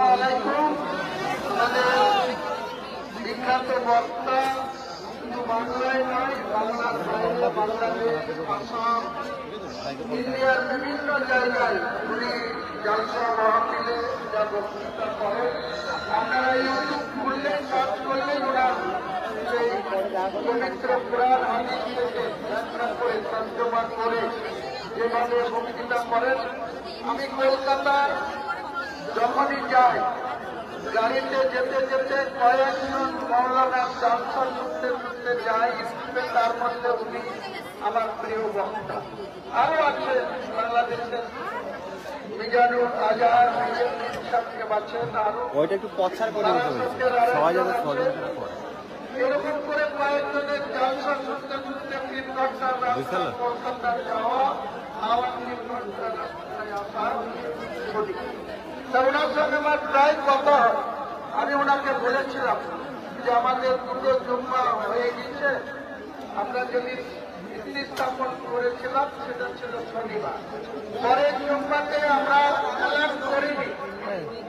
আলাইকুম। আমাদের বিখ্যাত বক্তা শুধু বাংলায় নয়, বাংলার বাইরে, বাংলাদেশ, আসাম, ইন্ডিয়ার বিভিন্ন জায়গায় উনি জালসা মাহফিলে যা বক্তৃতা করেন, আপনারা ইউটিউব খুললে সার্চ করলে ওনার সেই পবিত্র কোরআন হাদিস থেকে ব্যাখ্যা করে তর্জমা করে যেভাবে বক্তৃতা করেন। আমি কলকাতার যখনই যাই, গাড়িতে যেতে যেতে কয়েকজন মৌলানার জালসা শুনতে যাই স্কুলে, তার মধ্যে উনি আমার প্রিয় বক্তা। আরো আছে বাংলাদেশের মিজানুর আজহার, মিজান সাহেবকে বাঁচেন, আরো ওইটা একটু পছার করে সবাই যাতে সহযোগিতা করে। এরকম করে কয়েকজনের জালসা শুনতে 3 ঘন্টার রাস্তা কলকাতার যাওয়া, আবার 3 ঘন্টার রাস্তায় আসা ছুটি। তা ওনার সঙ্গে আমার প্রায় কথা হয়। আমি ওনাকে বলেছিলাম যে আমাদের দুটো জুম্মা হয়ে গেছে, আমরা যদি ভিত্তি স্থাপন করেছিলাম সেটা ছিল শনিবার, পরের জুম্মাতে আমরা এলান করিনি,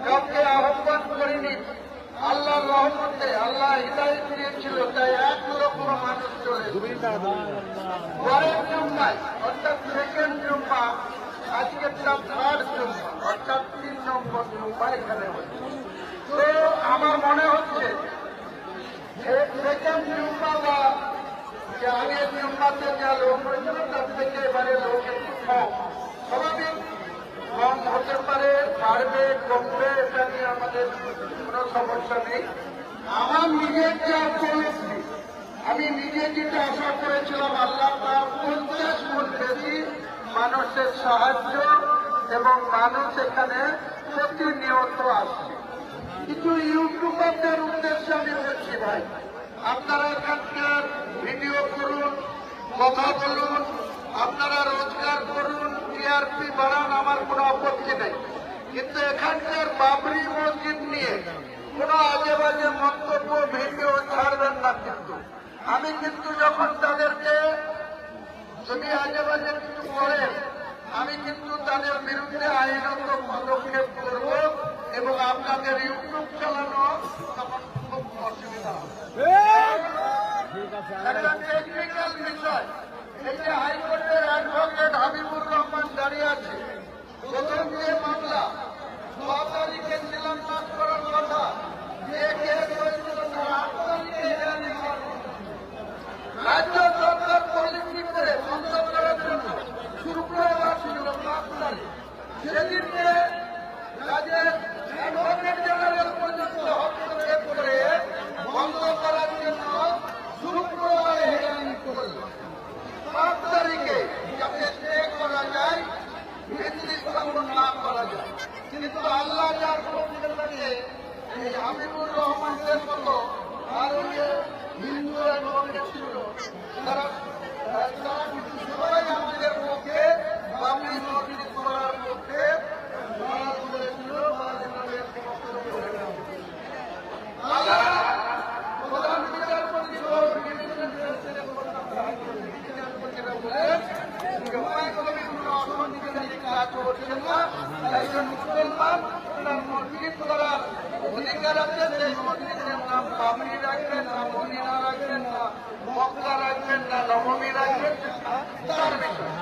কাউকে আহ্বান করিনি। আল্লাহর রহমতে আল্লাহ হিদায়াত দিয়েছিল, তাই 1 লক্ষ মানুষ চলে পরের জুম্মায়, অর্থাৎ সেকেন্ড জুম্মা, আজকে থার্ড জুম্মা, অর্থাৎ 3 নম্বর জুম্মা এখানে হচ্ছে। তো আমার মনে হচ্ছে সেকেন্ড জুম্মা বা যে আগের জুম্মাতে যা লোক হয়েছিল তার থেকে এবারে লোক একটু কম। স্বাভাবিক কম হতে পারে, বাড়বে কমবে, এটা নিয়ে আমাদের কোনো সমস্যা নেই। আমার নিজের যে উপলব্ধি, আমি নিজে যেটা আশা করেছিলাম, আল্লাহ তার 50 গুণ বেশি মানুষের সাহায্য, এবং মানুষ এখানে প্রতিনিয়ত আসছে। কিছু ইউটিউবারদের উদ্দেশ্যে আমি বলছি, ভাই আপনারা এখানকার ভিডিও করুন, কথা বলুন, আপনারা রোজগার করুন, টিআরপি বাড়ান, আমার কোনো আপত্তি নেই। কিন্তু এখানকার বাবরি মসজিদ নিয়ে কোনো আজে বাজে মন্তব্য, ভিডিও ছাড়বেন না। কিন্তু আমি কিন্তু যখন তাদেরকে যদি আজে বাজে কিছু করে, আমি কিন্তু তাদের বিরুদ্ধে আইনত পদক্ষেপ করব, এবং আপনাদের ইউটিউব চালানো তখন খুব অসুবিধা হবে। একটা টেকনিক্যাল বিষয়, এই যে হাইকোর্টের অ্যাডভোকেট হাবিবুর রহমান দাঁড়িয়ে আছে, প্রথম যে মামলা 6 তারিখে শিলান্যাস করার কথা, যে কেস হয়েছিল তার 8 তারিখে হেয়ারিং হওয়ার কথা। রাজ্য সরকার পলিসি করে বন্ধ করার জন্য শুক্রবার ছিল 5 তারিখ, সেদিনকে রাজ্যের অ্যাডভোকেট জেনারেল পর্যন্ত হস্তক্ষেপ করে বন্ধ করার জন্য শুক্রবার হেয়ারিং করল। 5 তারিখে যাতে স্টে করা যায়, ভিত্তি স্থাপন না করা যায়। কিন্তু আল্লাহ যার পক্ষে থাকে, এই হাবিবুর রহমানদের মতো আরো যে হিন্দু অ্যাডভোকেট ছিল, তারা কিন্তু সবাই আমাদের পক্ষে, বাবরি মসজিদ করার পক্ষে লড়াই করেছিল। প্রধান বিচারপতি একজন মুসলমান তার মসজিদ করার অধিকার আছে, সেই মসজিদের নাম বাবরি রাখবেন না, মদিনা রাখবেন না, মক্কা রাখবেন না, নবমী রাখবেন, তার বিষয়।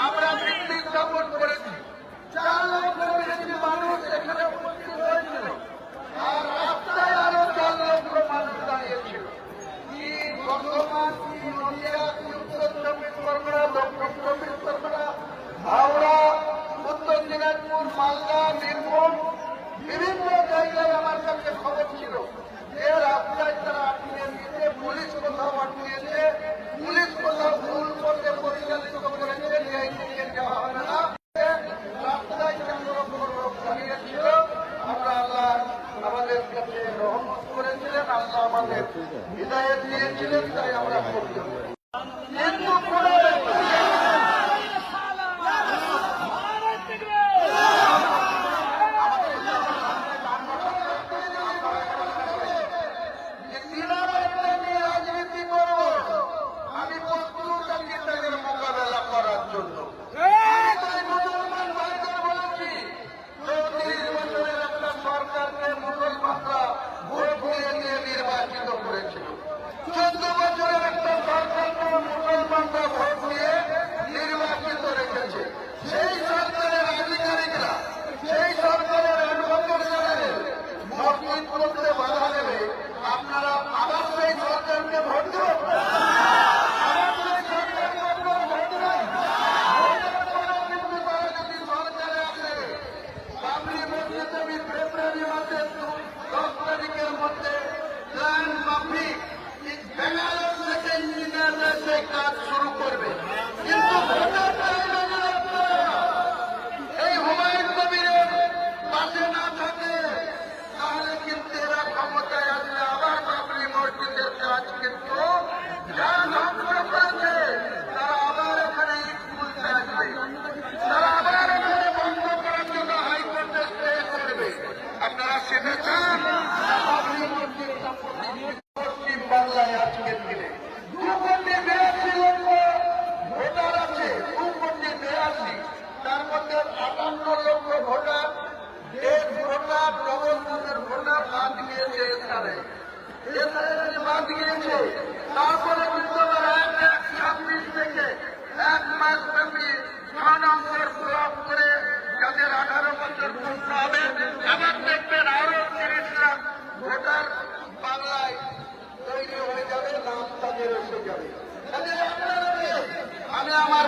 আমরা ভিত্তি স্থাপন করেছি, 4 লক্ষের বেশি মানুষ এখানে উপস্থিত হয়েছিল, আর রাস্তায় আরো 4 লক্ষ মানুষ দাঁড়িয়েছিল। কি বর্ধমান, কি নদিয়া, কি উত্তর 24 পরগনা, দক্ষিণ 24 পরগনা, হাওড়া, উত্তর দিনাজপুর, মালদা, বীরভূম, বিভিন্ন জায়গায় আমার কাছে খবর ছিল যে রাস্তায় তারা আটকিয়ে দিয়েছে, পুলিশ কোথাও আটকিয়েছে, পুলিশ কোথাও ভুল করতে পরিচালিত করেছে, যে যাওয়া হবে না। রাস্তায় 4 লক্ষ লোক দাঁড়িয়েছিল। আমরা আল্লাহ আমাদের কাছে রহমত করেছিলেন, আল্লাহ আমাদের হিদায়াত দিয়েছিলেন, তাই আমরা করতে। কিন্তু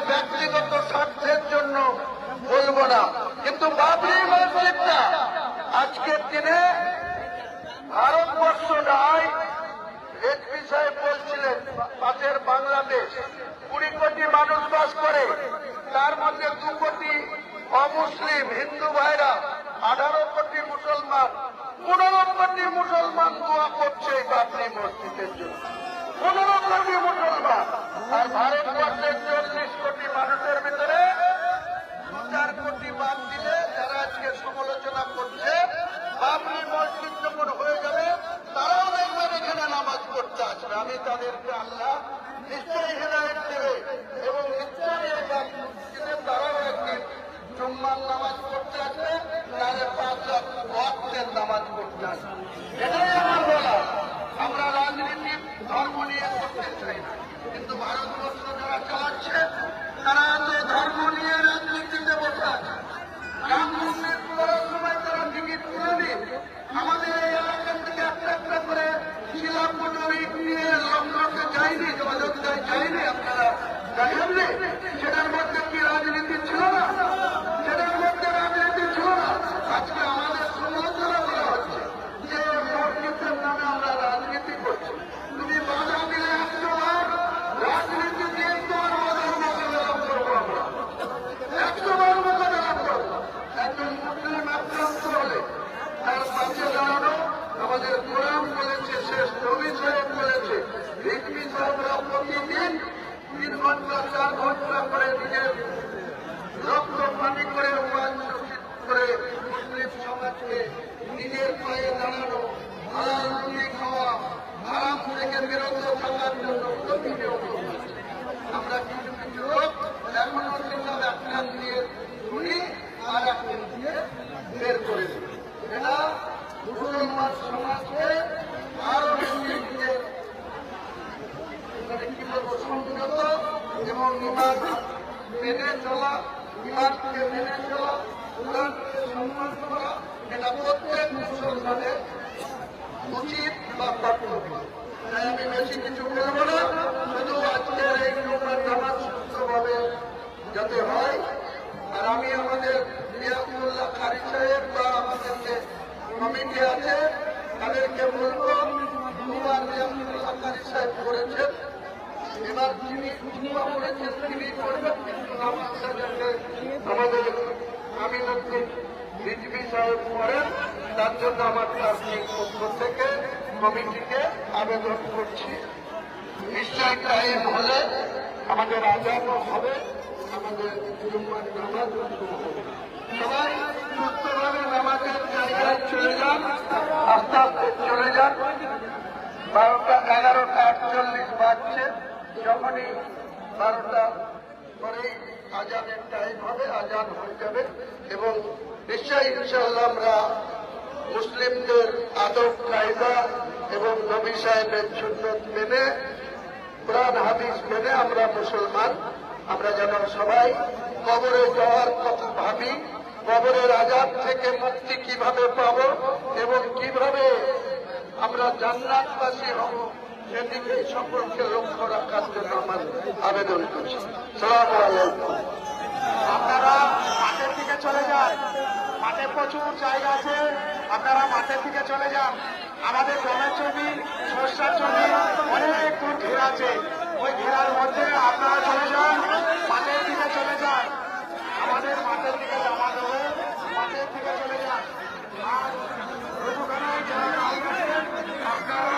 ব্যক্তিগত স্বার্থের জন্য বলবো না, কিন্তু বাবরি মসজিদটা আজকের দিনে ভারতবর্ষ নয়, এক বিষয়ে বলছিলেন পাশের বাংলাদেশ 20 কোটি মানুষ বাস করে, তার মধ্যে 2 কোটি অমুসলিম হিন্দু ভাইরা, 18 কোটি মুসলমান, 15 কোটি মুসলমান দোয়া করছে এই বাবরি মসজিদের জন্য। 15 কোটি মুসলমান, আর ভারতবর্ষের 40 কোটি মানুষের ভিতরে 2-4 কোটি বাদ দিলে যারা আজকে সমালোচনা করছে, বাবরি মসজিদ যখন হয়ে যাবে তারাও দেখবেন এখানে নামাজ পড়তে আসবে। আমি তাদেরকে আল্লাহ নিশ্চয়ই হেদায়েত দেবে এবং নিশ্চয়ই এই মসজিদে তারাও একদিন জুম্মার নামাজ পড়তে আসবে, তাহলে 5 লাখ ওয়াক্তের নামাজ পড়তে আসবে। এটাই আমার বলা। আমরা রাজনীতি ধর্ম নিয়ে করতে চাই না, কিন্তু ভারতবর্ষ যারা চালাচ্ছে তারা তো ধর্ম নিয়ে রাজনীতিতে বসে আছে। রাম মন্দির করার সময় তারা টিকিট তুলে দিন, আমাদের এই এলাকা থেকে একটা একটা করে শিলাপটরি নিয়ে লক্ষ্যকে যায়নি, অযোধ্যায় যায়নি, আপনারা জানেননি? সেটার মধ্যে কি রাজনীতি ছিল না? সেটার মধ্যে রাজনীতি ছিল না। আজকে আমাদের সমালোচনা করা হচ্ছে যে মসজিদের নামে আমরা রাজনীতি করছি। তুমি বাধা দিলে 100 বার রাজনীতি দিয়ে তোমার বাধার মোকাবেলা করবো আমরা, 100 বার মোকাবেলা করবো। একজন মুসলিম আক্রান্ত হলে তার পাশে দাঁড়ানো আমাদের কোরআন বলেছে, শেষ নবী সাহেব বলেছে, রিজভী সাহেবরা প্রতিদিন 3 ঘন্টা 4 ঘন্টা করে নিজের রক্ত পানি করে ওয়াজ করে মুসলিম সমাজকে নিজের পায়ে দাঁড়ানো, হালাল রুটি খাওয়া, হারাম থেকে বিরত থাকার জন্য প্রতিনিয়ত আমরা কিছু কিছু লোক এখনো সেটা একটা দিয়ে শুনি আর একটা দিয়ে বের করে দিই। এটা মুসলমান সমাজকে আরো বেশি নিজের কি বলবো সংযত এবং ইমান মেনে চলা, ইমানকে মেনে চলা, কোরআনকে সম্মান করা, এটা প্রত্যেক মুসলমানের উচিত বা কর্তব্য। তাই আমি বেশি কিছু বলবো না, শুধু আজকের এই জুমার নামাজ সুস্থভাবে যাতে হয়। আর আমি আমাদের রিয়াজুল্লাহ কারি সাহেব বা আমাদের যে কমিটি আছে তাদেরকে বলবো, দুবার রিয়াজুল্লাহ কারি সাহেব করেছেন, এবার যিনি জুমা করেছেন তিনি করবেন, কিন্তু নামাজটা যাতে আমাদের আমিনুদ্দিন রিজভী সাহেব করেন, তার জন্য আমার ট্রাস্টির পক্ষ থেকে কমিটিকে আবেদন করছি। নিশ্চয় টাইম হলে আমাদের আজানও হবে, আমাদের জুম্মার নামাজ শুরু হবে। সবাই সুস্থভাবে নামাজের জায়গায় চলে যান, আস্তে আস্তে চলে যান। 11:48 বাজছে, যখনই 12টা পরেই আজানের টাইম হবে, আজান হয়ে যাবে এবং নিশ্চয়ই ইনশাআল্লাহ আমরা মুসলিমদের আদব কায়দা এবং নবী সাহেবের সুন্নত মেনে, কোরআন হাদিস মেনে আমরা মুসলমান, আমরা যেন সবাই কবরে যাওয়ার কথা ভাবি, কবরের আযাব থেকে মুক্তি কিভাবে পাব এবং কিভাবে আমরা জান্নাতবাসী হব, সেদিকে সম্পর্কে লক্ষ্য রাখার জন্য আমার আবেদন করছি। সালামু আলাইকুম। আপনারা মাঠের দিকে চলে যান, মাঠে প্রচুর জায়গা আছে, আপনারা মাঠের দিকে চলে যান। আমাদের গমের জমি, সরষার জমি অনেক দূর ঘেরা আছে, ওই ঘেরার মধ্যে আপনারা চলে যান, মাঠের দিকে চলে যান। আমাদের মাঠের দিকে জমা দেবে, মাঠের দিকে চলে যান। আর ওখানে যারা কাজ করছেন, আপনারা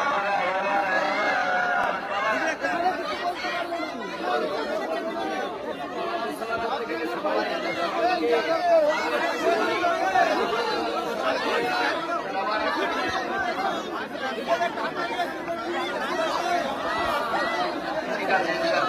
ঠিক আছে।